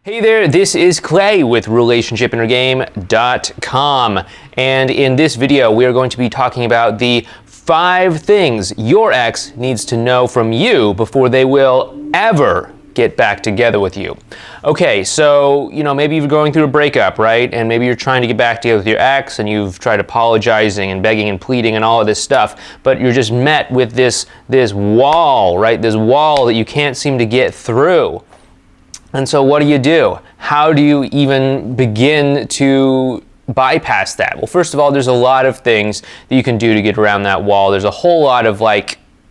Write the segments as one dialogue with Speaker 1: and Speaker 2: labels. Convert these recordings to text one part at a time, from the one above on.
Speaker 1: Hey there, this is Clay with relationshipinnergame.com, and in this video we are going to be talking about the 5 things your ex needs to know from you before they will ever get back together with you. Okay, so maybe you're going through a breakup, right? And maybe you're trying to get back together with your ex and you've tried apologizing and begging and pleading and all of this stuff, but you're just met with this wall, right? This wall that you can't seem to get through. And so what do? How do you even begin to bypass that? Well, first of all, there's a lot of things that you can do to get around that wall. There's a whole lot of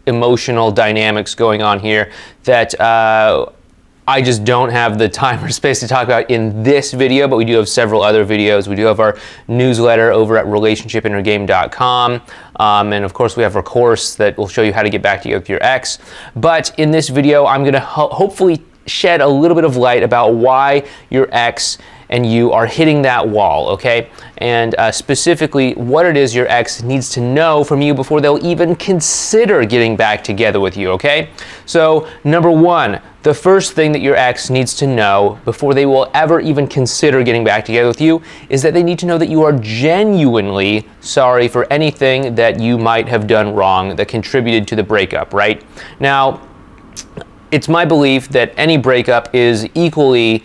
Speaker 1: emotional dynamics going on here that I just don't have the time or space to talk about in this video, but we do have several other videos. We do have our newsletter over at relationshipinnergame.com. And of course, we have our course that will show you how to get back together with your ex. But in this video, I'm going to hopefully shed a little bit of light about why your ex and you are hitting that wall, okay? And specifically what it is your ex needs to know from you before they'll even consider getting back together with you, okay? So number 1, the first thing that your ex needs to know before they will ever even consider getting back together with you is that they need to know that you are genuinely sorry for anything that you might have done wrong that contributed to the breakup, right? Now, it's my belief that any breakup is equally,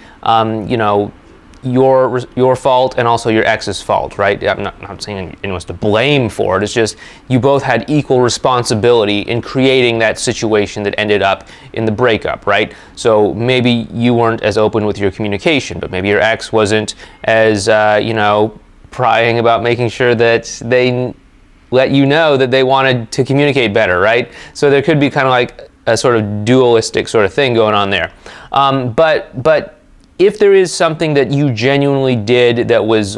Speaker 1: your fault and also your ex's fault, right? I'm not saying anyone's to blame for it. It's just you both had equal responsibility in creating that situation that ended up in the breakup, right? So maybe you weren't as open with your communication, but maybe your ex wasn't as, prying about making sure that they let you know that they wanted to communicate better, right? So there could be kind of like a sort of dualistic sort of thing going on there. But if there is something that you genuinely did that was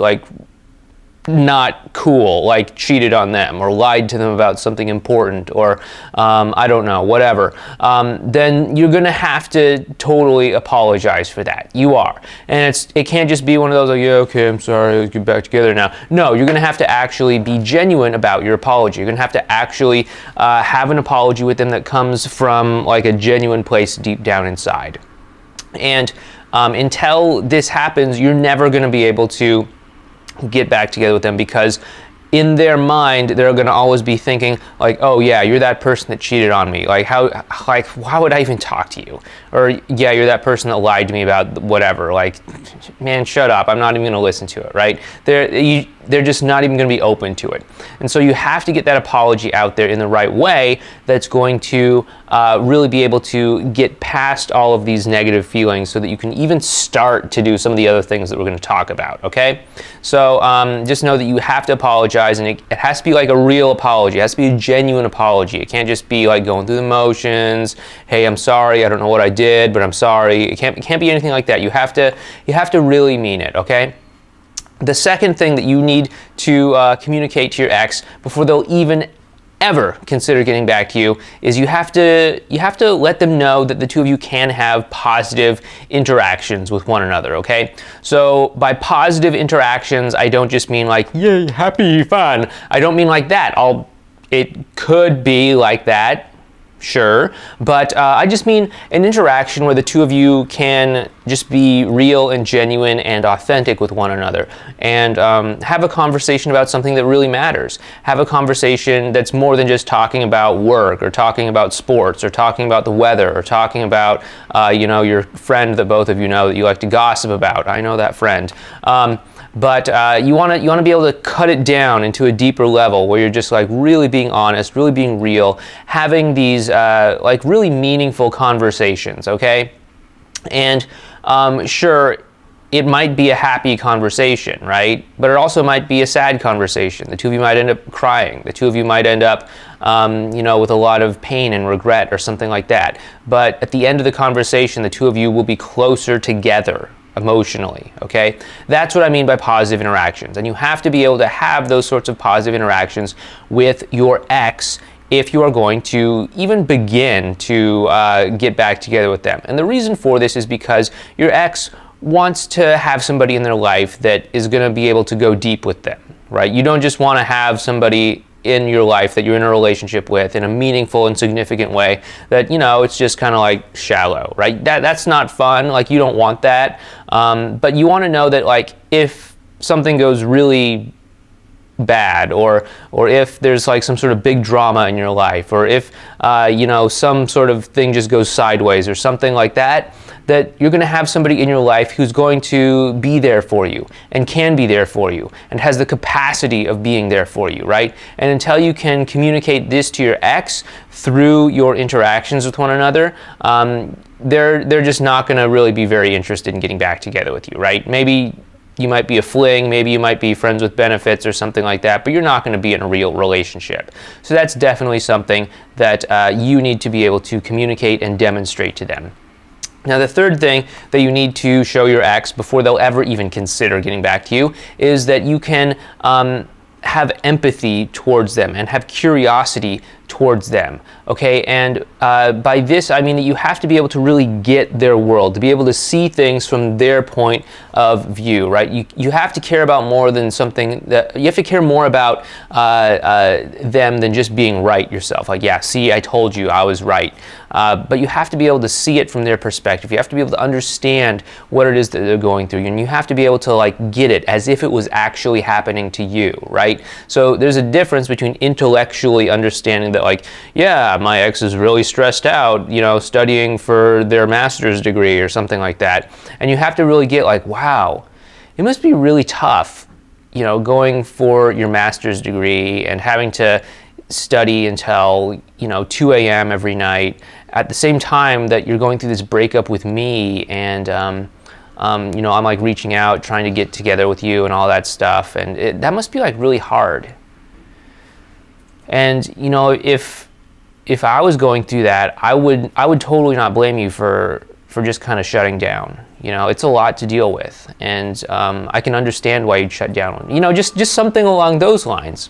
Speaker 1: not cool, like cheated on them or lied to them about something important or I don't know, whatever, then you're gonna have to totally apologize for that. You are. And it can't just be one of those yeah, okay, I'm sorry, let's get back together now. No, you're gonna have to actually be genuine about your apology. You're gonna have to actually have an apology with them that comes from a genuine place deep down inside. And until this happens, you're never gonna be able to get back together with them, because in their mind they're going to always be thinking oh yeah, you're that person that cheated on me, how would I even talk to you? Or yeah, you're that person that lied to me about whatever, man, shut up, I'm not even going to listen to it, right? They're just not even going to be open to it. And so you have to get that apology out there in the right way that's going to really be able to get past all of these negative feelings so that you can even start to do some of the other things that we're going to talk about, okay? So just know that you have to apologize, and it has to be a real apology. It has to be a genuine apology. It can't just be going through the motions. Hey, I'm sorry, I don't know what I did, but I'm sorry. It can't be anything like that. You have to really mean it, okay? The second thing that you need to communicate to your ex before they'll even ever consider getting back to you is you have to let them know that the two of you can have positive interactions with one another, okay? So by positive interactions, I don't just mean yay, happy, fun. I don't mean like that. It could be like that, sure, but I just mean an interaction where the two of you can just be real and genuine and authentic with one another, and have a conversation about something that really matters. Have a conversation that's more than just talking about work or talking about sports or talking about the weather or talking about your friend that both of you know that you like to gossip about. I know that friend. But you want to be able to cut it down into a deeper level where you're just really being honest, really being real, having these really meaningful conversations, okay? And sure, it might be a happy conversation, right? But it also might be a sad conversation. The two of you might end up crying. The two of you might end up with a lot of pain and regret or something like that. But at the end of the conversation, the two of you will be closer together emotionally, okay? That's what I mean by positive interactions. And you have to be able to have those sorts of positive interactions with your ex if you are going to even begin to get back together with them. And the reason for this is because your ex wants to have somebody in their life that is going to be able to go deep with them, right? You don't just want to have somebody in your life that you're in a relationship with in a meaningful and significant way that, you know, it's just kind of like shallow, right? That's not fun. Like, you don't want that. But you want to know that, like, if something goes really bad, or if there's like some sort of big drama in your life, or if you know, some sort of thing just goes sideways or something like that, that you're going to have somebody in your life who's going to be there for you and can be there for you and has the capacity of being there for you, right? And until you can communicate this to your ex through your interactions with one another, they're just not going to really be very interested in getting back together with you, right? Maybe you might be a fling, maybe you might be friends with benefits or something like that, but you're not going to be in a real relationship. So that's definitely something that you need to be able to communicate and demonstrate to them. Now, the third thing that you need to show your ex before they'll ever even consider getting back to you is that you can have empathy towards them and have curiosity towards them, okay? And by this, I mean that you have to be able to really get their world, to be able to see things from their point of view, right? You have to care about more than something that, you have to care more about them than just being right yourself. Like, yeah, see, I told you I was right. But you have to be able to see it from their perspective. You have to be able to understand what it is that they're going through, and you have to be able to, like, get it as if it was actually happening to you, right? So there's a difference between intellectually understanding that, like, yeah, my ex is really stressed out, you know, studying for their master's degree or something like that, and you have to really get, like, wow, it must be really tough, you know, going for your master's degree and having to study until, you know, 2 a.m. every night at the same time that you're going through this breakup with me, and you know, I'm like reaching out, trying to get together with you and all that stuff, and that must be like really hard. And you know, if I was going through that, I would totally not blame you for just kind of shutting down. You know, it's a lot to deal with, and I can understand why you'd shut down. You know, just something along those lines.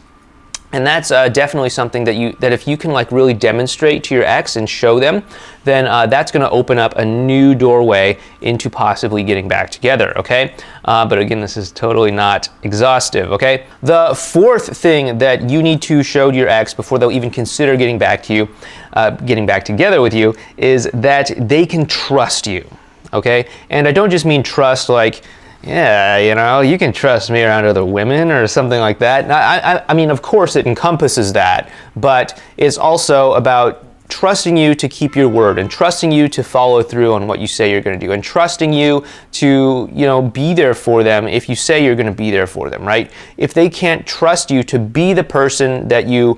Speaker 1: And that's definitely something that if you can, like, really demonstrate to your ex and show them, then that's going to open up a new doorway into possibly getting back together, okay? But again, this is totally not exhaustive, okay? The fourth thing that you need to show to your ex before they'll even consider getting back to you, getting back together with you, is that they can trust you, okay? And I don't just mean trust like, yeah, you know, you can trust me around other women or something like that. I mean, of course it encompasses that, but it's also about trusting you to keep your word and trusting you to follow through on what you say you're going to do and trusting you to, you know, be there for them if you say you're going to be there for them, right? If they can't trust you to be the person that you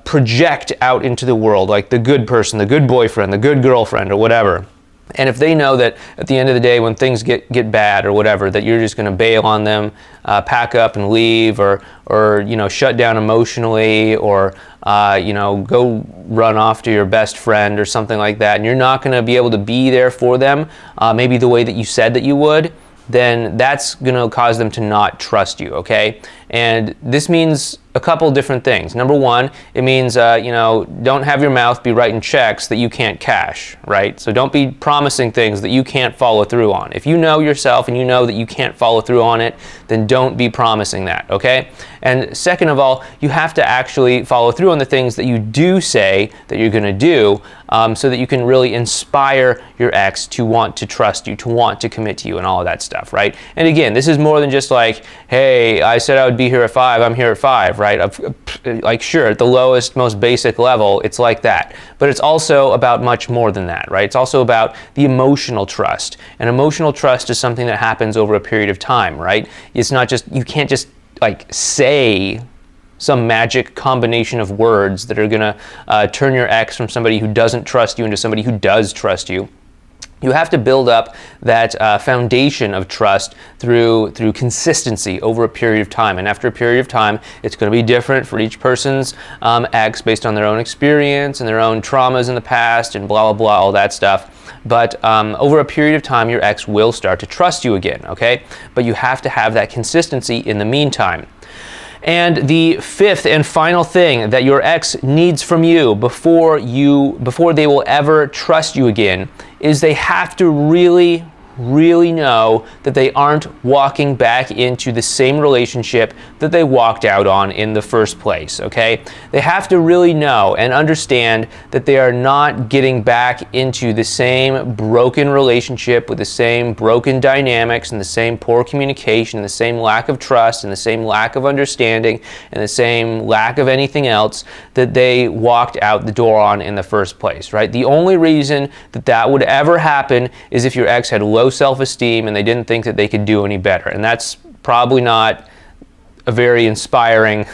Speaker 1: project out into the world, like the good person, the good boyfriend, the good girlfriend, or whatever, and if they know that at the end of the day when things get bad or whatever, that you're just going to bail on them, pack up and leave, or you know, shut down emotionally, or you know, go run off to your best friend or something like that, and you're not going to be able to be there for them maybe the way that you said that you would, then that's going to cause them to not trust you, okay? And this means a couple different things. Number one, it means, you know, don't have your mouth be writing checks that you can't cash, right? So don't be promising things that you can't follow through on. If you know yourself and you know that you can't follow through on it, then don't be promising that, okay? And second of all, you have to actually follow through on the things that you do say that you're going to do, so that you can really inspire your ex to want to trust you, to want to commit to you, and all of that stuff, right? And again, this is more than just like, hey, I said I would be here at 5, I'm here at 5, right? Like, sure, at the lowest, most basic level, it's like that. But it's also about much more than that, right? It's also about the emotional trust. And emotional trust is something that happens over a period of time, right? It's not just, you can't just like say some magic combination of words that are gonna turn your ex from somebody who doesn't trust you into somebody who does trust you. You have to build up that foundation of trust through consistency over a period of time. And after a period of time, it's going to be different for each person's ex based on their own experience and their own traumas in the past and blah, blah, blah, all that stuff. But over a period of time, your ex will start to trust you again, okay? But you have to have that consistency in the meantime. And the fifth and final thing that your ex needs from you before they will ever trust you again is they have to really, really know that they aren't walking back into the same relationship that they walked out on in the first place, okay? They have to really know and understand that they are not getting back into the same broken relationship with the same broken dynamics and the same poor communication and the same lack of trust and the same lack of understanding and the same lack of anything else that they walked out the door on in the first place, right? The only reason that that would ever happen is if your ex had low self-esteem and they didn't think that they could do any better. And that's probably not a very inspiring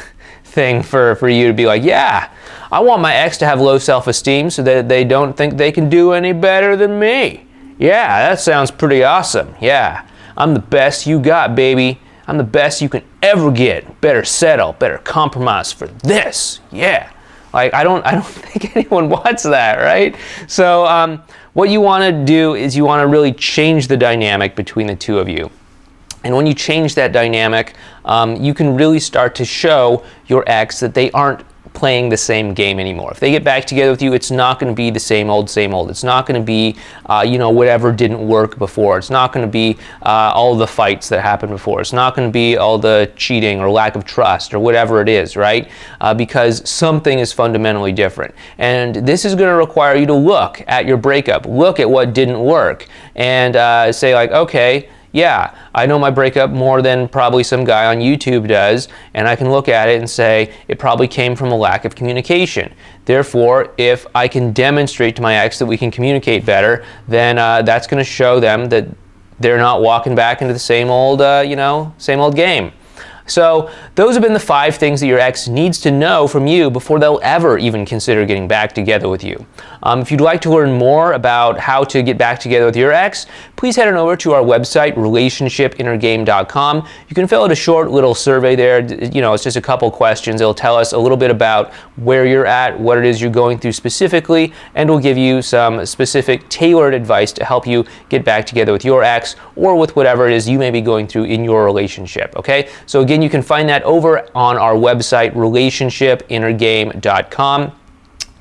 Speaker 1: thing for you to be like, yeah, I want my ex to have low self-esteem so that they don't think they can do any better than me. Yeah, that sounds pretty awesome. Yeah, I'm the best you got, baby. I'm the best you can ever get. Better settle, better compromise for this. Yeah. Like, I don't think anyone wants that, right? So what you want to do is you want to really change the dynamic between the two of you. And when you change that dynamic, you can really start to show your ex that they aren't playing the same game anymore. If they get back together with you, it's not going to be the same old, same old. It's not going to be, whatever didn't work before. It's not going to be all the fights that happened before. It's not going to be all the cheating or lack of trust or whatever it is, right? Because something is fundamentally different. And this is going to require you to look at your breakup, look at what didn't work, and say like, okay, yeah, I know my breakup more than probably some guy on YouTube does, and I can look at it and say it probably came from a lack of communication. Therefore, if I can demonstrate to my ex that we can communicate better, then that's going to show them that they're not walking back into the same old, same old game. So those have been the 5 things that your ex needs to know from you before they'll ever even consider getting back together with you. If you'd like to learn more about how to get back together with your ex, please head on over to our website, relationshipinnergame.com. You can fill out a short little survey there. It's just a couple questions. It'll tell us a little bit about where you're at, what it is you're going through specifically, and we'll give you some specific tailored advice to help you get back together with your ex or with whatever it is you may be going through in your relationship, okay? So again, you can find that over on our website, relationshipinnergame.com.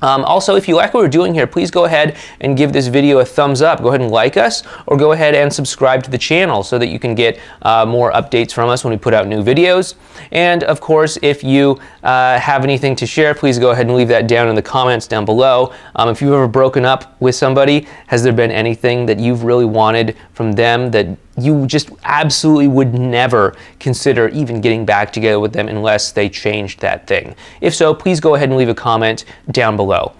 Speaker 1: Also, if you like what we're doing here, please go ahead and give this video a thumbs up. Go ahead and like us, or go ahead and subscribe to the channel so that you can get more updates from us when we put out new videos. And of course, if you have anything to share, please go ahead and leave that down in the comments down below. If you've ever broken up with somebody, has there been anything that you've really wanted from them that you just absolutely would never consider even getting back together with them unless they changed that thing? If so, please go ahead and leave a comment down below.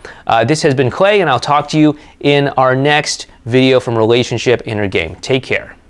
Speaker 1: This has been Clay, and I'll talk to you in our next video from Relationship Inner Game. Take care.